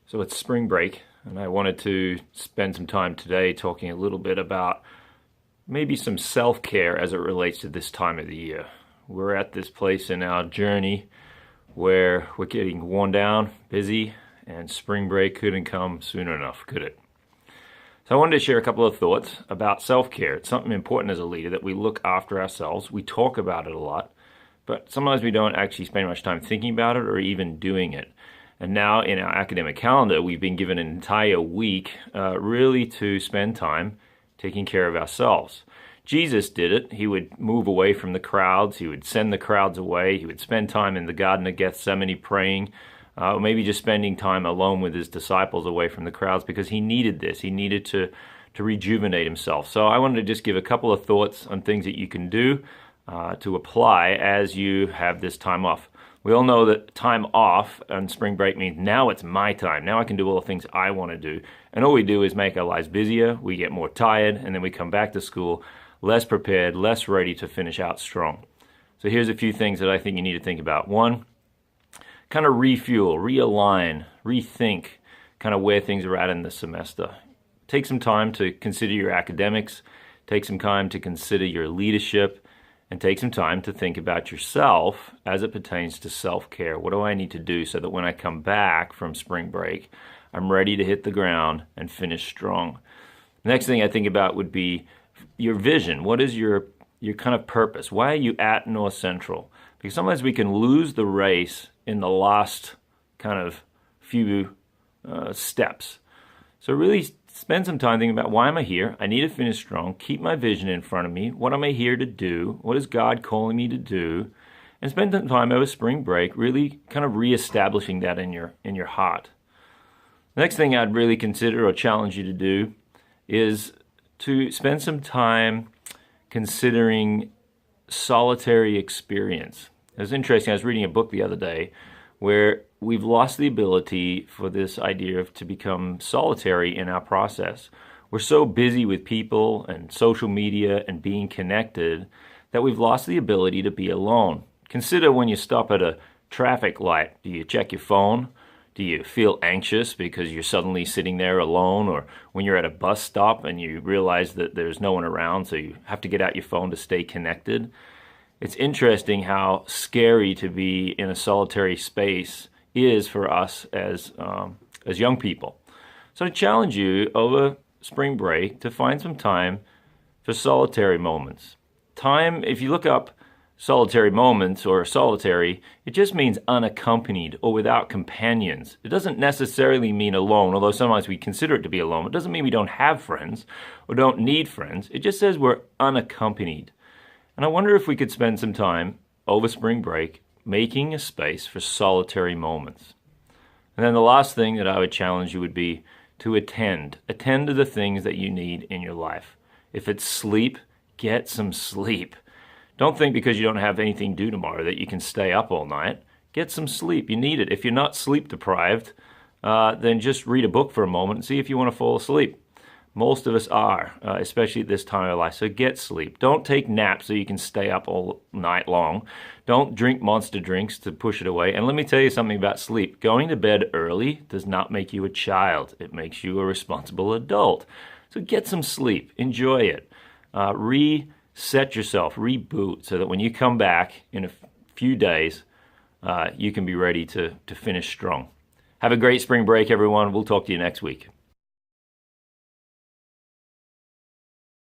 So it's spring break, and I wanted to spend some time today talking a little bit about maybe some self-care as it relates to this time of the year. We're at this place in our journey where we're getting worn down, busy, and spring break couldn't come soon enough, could it? So I wanted to share a couple of thoughts about self-care. It's something important as a leader that we look after ourselves. We talk about it a lot, but sometimes we don't actually spend much time thinking about it or even doing it. And now in our academic calendar, we've been given an entire week really to spend time taking care of ourselves. Jesus did it. He would move away from the crowds. He would send the crowds away. He would spend time in the Garden of Gethsemane praying, or maybe just spending time alone with his disciples away from the crowds because he needed this. He needed to rejuvenate himself. So I wanted to just give a couple of thoughts on things that you can do to apply as you have this time off. We all know that time off on spring break means now it's my time. Now I can do all the things I want to do. And all we do is make our lives busier, we get more tired, and then we come back to school less prepared, less ready to finish out strong. So here's a few things that I think you need to think about. One, kind of refuel, realign, rethink kind of where things are at in the semester. Take some time to consider your academics, take some time to consider your leadership, and take some time to think about yourself as it pertains to self-care. What do I need to do so that when I come back from spring break, I'm ready to hit the ground and finish strong? The next thing I think about would be your vision. What is your kind of purpose? Why are you at North Central? Because sometimes we can lose the race in the last kind of few steps. So really spend some time thinking about, why am I here? I need to finish strong. Keep my vision in front of me. What am I here to do? What is God calling me to do? And spend some time over spring break really kind of reestablishing that in your heart. The next thing I'd really consider or challenge you to do is to spend some time considering solitary experience. It was interesting. I was reading a book the other day where we've lost the ability for this idea of to become solitary in our process. We're so busy with people and social media and being connected that we've lost the ability to be alone. Consider when you stop at a traffic light. Do you check your phone? Do you feel anxious because you're suddenly sitting there alone? Or when you're at a bus stop and you realize that there's no one around, so you have to get out your phone to stay connected? It's interesting how scary to be in a solitary space is for us as young people. So I challenge you over spring break to find some time for solitary moments. Time, if you look up solitary moments or solitary, it just means unaccompanied or without companions. It doesn't necessarily mean alone, although sometimes we consider it to be alone. It doesn't mean we don't have friends or don't need friends. It just says we're unaccompanied. And I wonder if we could spend some time over spring break making a space for solitary moments. And then the last thing that I would challenge you would be to attend. Attend to the things that you need in your life. If it's sleep, get some sleep. Don't think because you don't have anything to do tomorrow that you can stay up all night. Get some sleep. You need it. If you're not sleep deprived, then just read a book for a moment and see if you want to fall asleep. Most of us are, especially at this time of life. So get sleep. Don't take naps so you can stay up all night long. Don't drink monster drinks to push it away. And let me tell you something about sleep. Going to bed early does not make you a child. It makes you a responsible adult. So get some sleep. Enjoy it. Reset yourself. Reboot so that when you come back in a few days, you can be ready to finish strong. Have a great spring break, everyone. We'll talk to you next week.